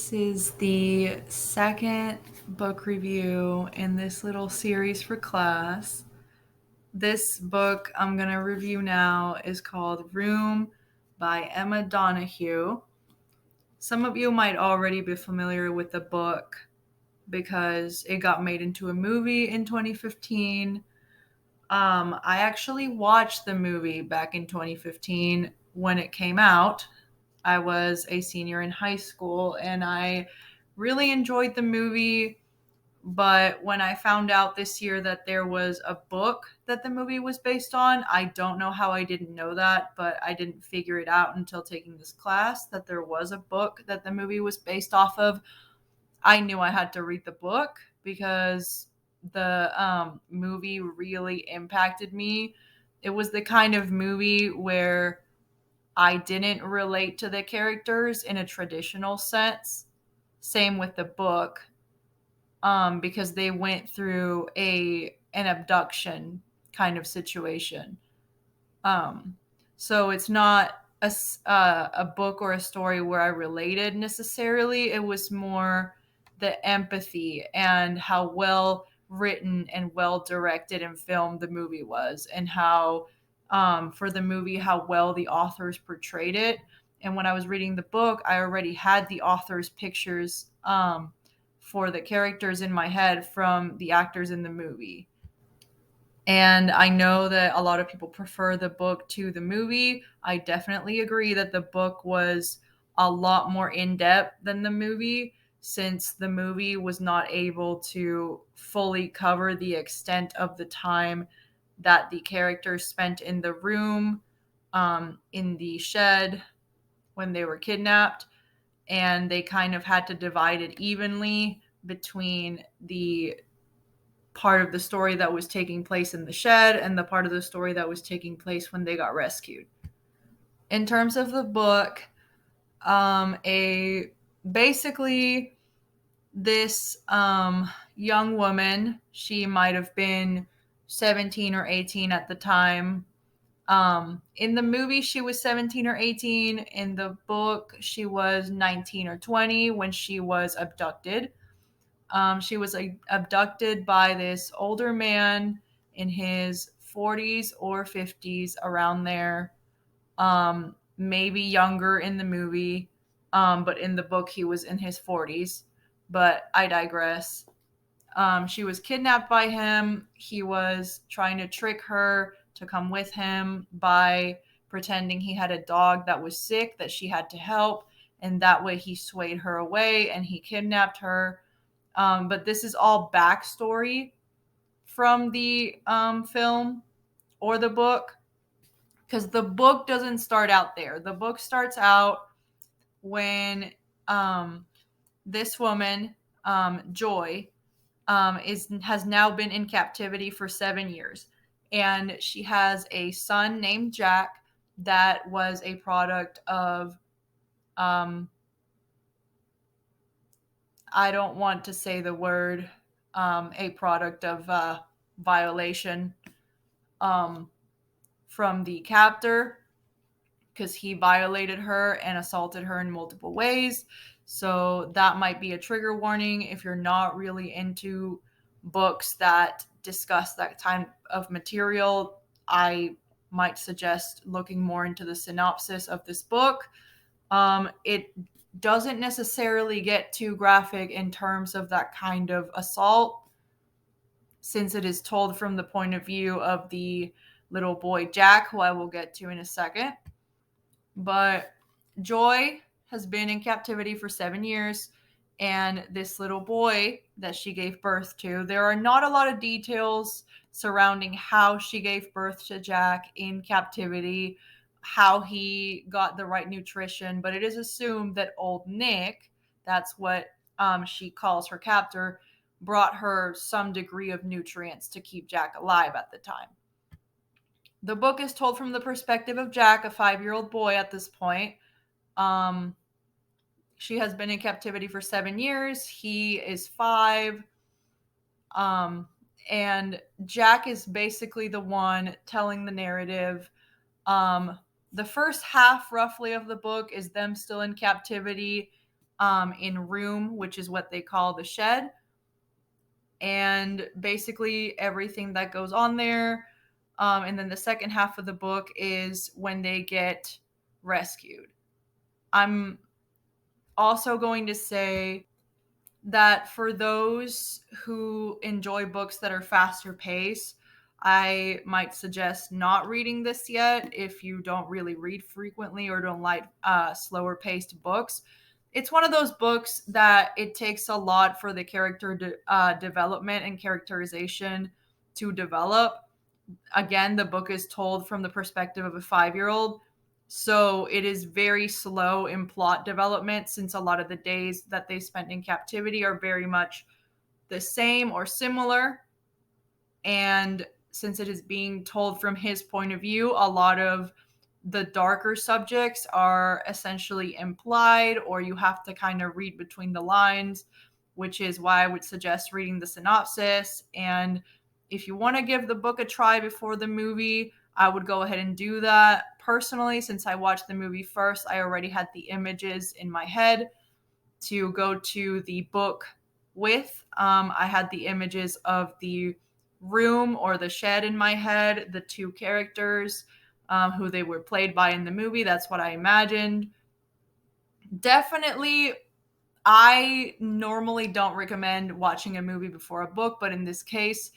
This is the second book review in this little series for class. This book I'm going to review now is called Room by Emma Donoghue. Some of you might already be familiar with the book because it got made into a movie in 2015. I actually watched the movie back in 2015 when it came out. I was a senior in high school and I really enjoyed the movie. But when I found out this year that there was a book that the movie was based on, I don't know how I didn't know that, but I didn't figure it out until taking this class that there was a book that the movie was based off of. I knew I had to read the book because the movie really impacted me. It was the kind of movie where I didn't relate to the characters in a traditional sense. Same with the book, because they went through an abduction kind of situation. Um, so it's not a book or a story where I related necessarily. It was more the empathy and how well written and well directed and filmed the movie was, and how, for the movie, how well the authors portrayed it. And when I was reading the book, I already had the author's pictures for the characters in my head from the actors in the movie. And I know that a lot of people prefer the book to the movie. I definitely agree that the book was a lot more in depth than the movie, since the movie was not able to fully cover the extent of the time that the characters spent in the room, in the shed when they were kidnapped. And they kind of had to divide it evenly between the part of the story that was taking place in the shed and the part of the story that was taking place when they got rescued. In terms of the book, a basically this young woman, she might have been 17 or 18 at the time. In the movie, she was 17 or 18. In the book, she was 19 or 20 when she was abducted. She was abducted by this older man in his 40s or 50s, around there. Maybe younger in the movie, but in the book, he was in his 40s. But I digress. She was kidnapped by him. He was trying to trick her to come with him by pretending he had a dog that was sick that she had to help. And that way he swayed her away and he kidnapped her. But this is all backstory from the film or the book, because the book doesn't start out there. The book starts out when um, this woman, Joy, has now been in captivity for 7 years, and she has a son named Jack that was a product of um, I don't want to say the word, a product of violation, um, from the captor, because he violated her and assaulted her in multiple ways. So that might be a trigger warning if you're not really into books that discuss that type of material. I might suggest looking more into the synopsis of this book. It doesn't necessarily get too graphic in terms of that kind of assault, since it is told from the point of view of the little boy Jack, who I will get to in a second. But Joy has been in captivity for 7 years, and this little boy that she gave birth to, there are not a lot of details surrounding how she gave birth to Jack in captivity, how he got the right nutrition, but it is assumed that old Nick, that's what she calls her captor, brought her some degree of nutrients to keep Jack alive at the time. The book is told from the perspective of Jack, a 5-year-old boy at this point. Um, she has been in captivity for 7 years. He is 5. Um, and Jack is basically the one telling the narrative. The first half, roughly, of the book is them still in captivity. in Room, which is what they call the shed, and basically everything that goes on there. And then the second half of the book is when they get rescued. I'm also going to say that for those who enjoy books that are faster paced, I might suggest not reading this yet if you don't really read frequently or don't like slower paced books. It's one of those books that it takes a lot for the development and characterization to develop. Again, the book is told from the perspective of a 5 year old. So it is very slow in plot development since a lot of the days that they spent in captivity are very much the same or similar. And since it is being told from his point of view, a lot of the darker subjects are essentially implied, or you have to kind of read between the lines, which is why I would suggest reading the synopsis. And if you want to give the book a try before the movie, I would go ahead and do that. Personally, since I watched the movie first, I already had the images in my head to go to the book with. I had the images of the room or the shed in my head, the two characters who they were played by in the movie. That's what I imagined. Definitely, I normally don't recommend watching a movie before a book, but in this case,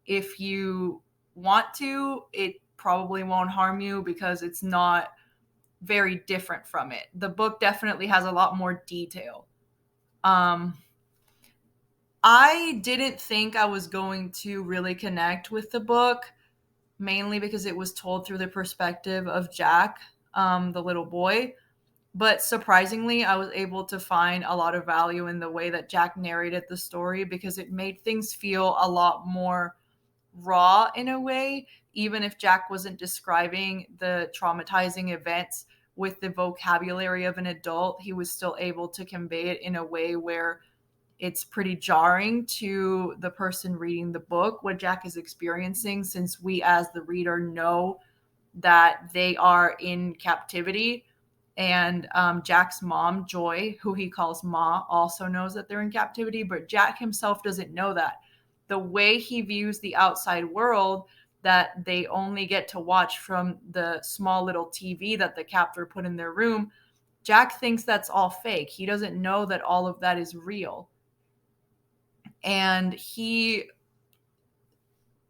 if you want to, it probably won't harm you because it's not very different from it. The book definitely has a lot more detail. Um, I didn't think I was going to really connect with the book, mainly because it was told through the perspective of Jack, the little boy. But surprisingly, I was able to find a lot of value in the way that Jack narrated the story because it made things feel a lot more raw in a way, even if Jack wasn't describing the traumatizing events with the vocabulary of an adult, he was still able to convey it in a way where it's pretty jarring to the person reading the book what Jack is experiencing, since we as the reader know that they are in captivity. And Jack's mom, Joy, who he calls Ma, also knows that they're in captivity, but Jack himself doesn't know that. The way he views the outside world, that they only get to watch from the small little TV that the captor put in their room, Jack thinks that's all fake. He doesn't know that all of that is real. And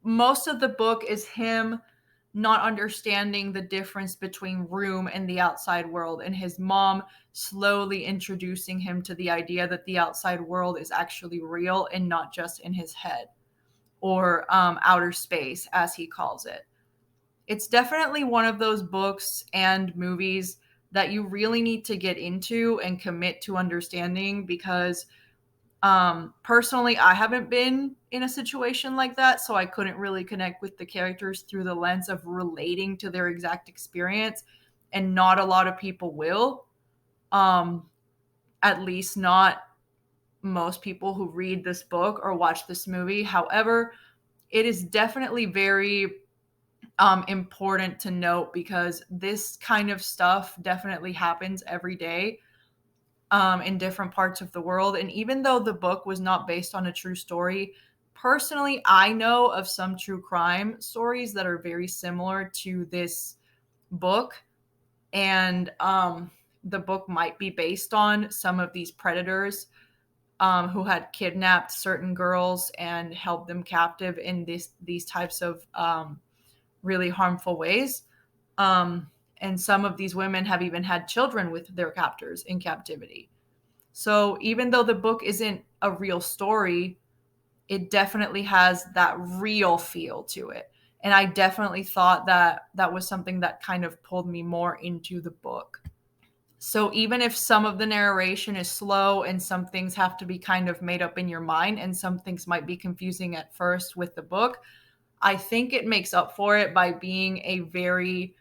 most of the book is him not understanding the difference between room and the outside world, and his mom slowly introducing him to the idea that the outside world is actually real and not just in his head, or outer space as he calls it. It's definitely one of those books and movies that you really need to get into and commit to understanding, because personally, I haven't been in a situation like that, so I couldn't really connect with the characters through the lens of relating to their exact experience, and not a lot of people will. Um, at least not most people who read this book or watch this movie. However, it is definitely very important to note because this kind of stuff definitely happens every day in different parts of the world. And even though the book was not based on a true story, personally, I know of some true crime stories that are very similar to this book. And the book might be based on some of these predators who had kidnapped certain girls and held them captive in these types of really harmful ways. And some of these women have even had children with their captors in captivity. So even though the book isn't a real story, it definitely has that real feel to it. And I definitely thought that that was something that kind of pulled me more into the book. So even if some of the narration is slow and some things have to be kind of made up in your mind and some things might be confusing at first with the book, I think it makes up for it by being a very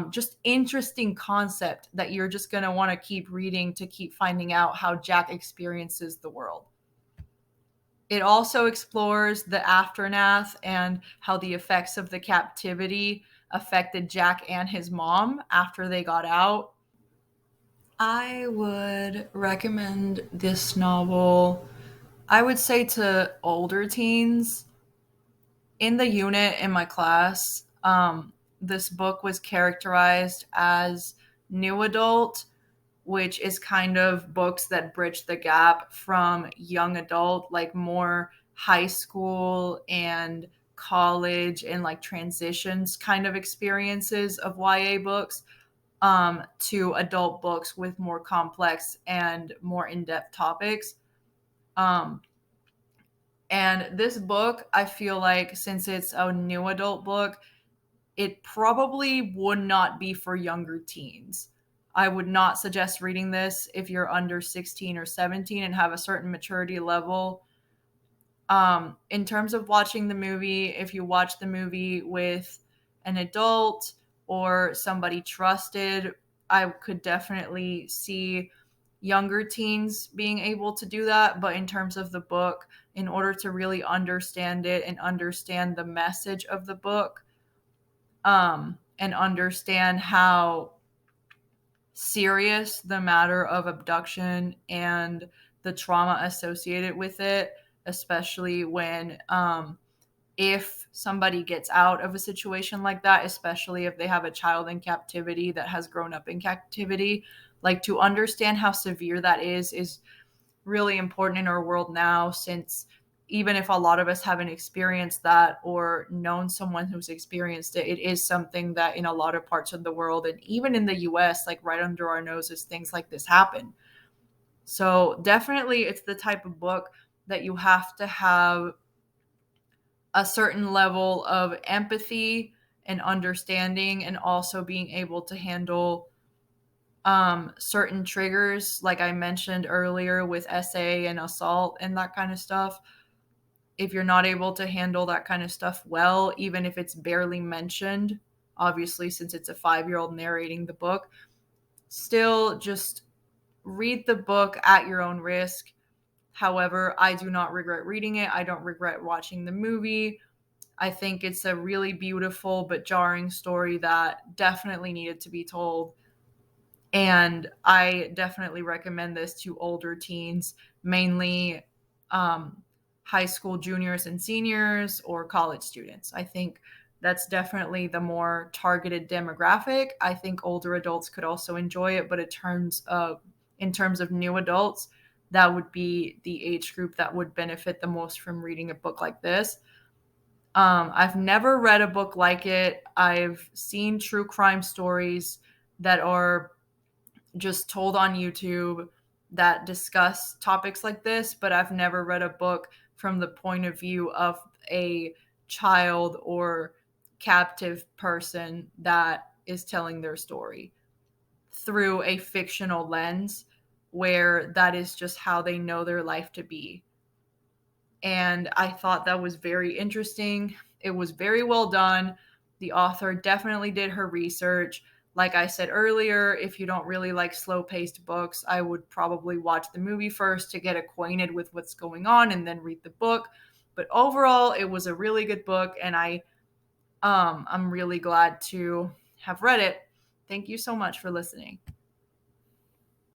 just interesting concept that you're just going to want to keep reading to keep finding out how Jack experiences the world. It also explores the aftermath and how the effects of the captivity affected Jack and his mom after they got out. I would recommend this novel, I would say, to older teens. In the unit in my class, this book was characterized as new adult, which is kind of books that bridge the gap from young adult, like more high school and college and like transitions kind of experiences of YA books, to adult books with more complex and more in-depth topics. Um, and this book, I feel like, since it's a new adult book, it probably would not be for younger teens. I would not suggest reading this if you're under 16 or 17 and have a certain maturity level. In terms of watching the movie, if you watch the movie with an adult or somebody trusted, I could definitely see younger teens being able to do that. But in terms of the book, in order to really understand it and understand the message of the book, and understand how serious the matter of abduction and the trauma associated with it, especially when, if somebody gets out of a situation like that, especially if they have a child in captivity that has grown up in captivity, like, to understand how severe that is really important in our world now, since even if a lot of us haven't experienced that or known someone who's experienced it, it is something that in a lot of parts of the world and even in the US, like right under our noses, things like this happen. So definitely it's the type of book that you have to have a certain level of empathy and understanding, and also being able to handle certain triggers, like I mentioned earlier with SA and assault and that kind of stuff. If you're not able to handle that kind of stuff well, even if it's barely mentioned, obviously, since it's a 5-year-old narrating the book, still just read the book at your own risk. However, I do not regret reading it. I don't regret watching the movie. I think it's a really beautiful but jarring story that definitely needed to be told. And I definitely recommend this to older teens, mainly um, high school juniors and seniors or college students. I think that's definitely the more targeted demographic. I think older adults could also enjoy it, but in terms of new adults, that would be the age group that would benefit the most from reading a book like this. I've never read a book like it. I've seen true crime stories that are just told on YouTube that discuss topics like this, but I've never read a book from the point of view of a child or captive person that is telling their story through a fictional lens, where that is just how they know their life to be. And I thought that was very interesting. It was very well done. The author definitely did her research. Like I said earlier, if you don't really like slow paced books, I would probably watch the movie first to get acquainted with what's going on and then read the book. But overall, it was a really good book, and I'm really glad to have read it. Thank you so much for listening.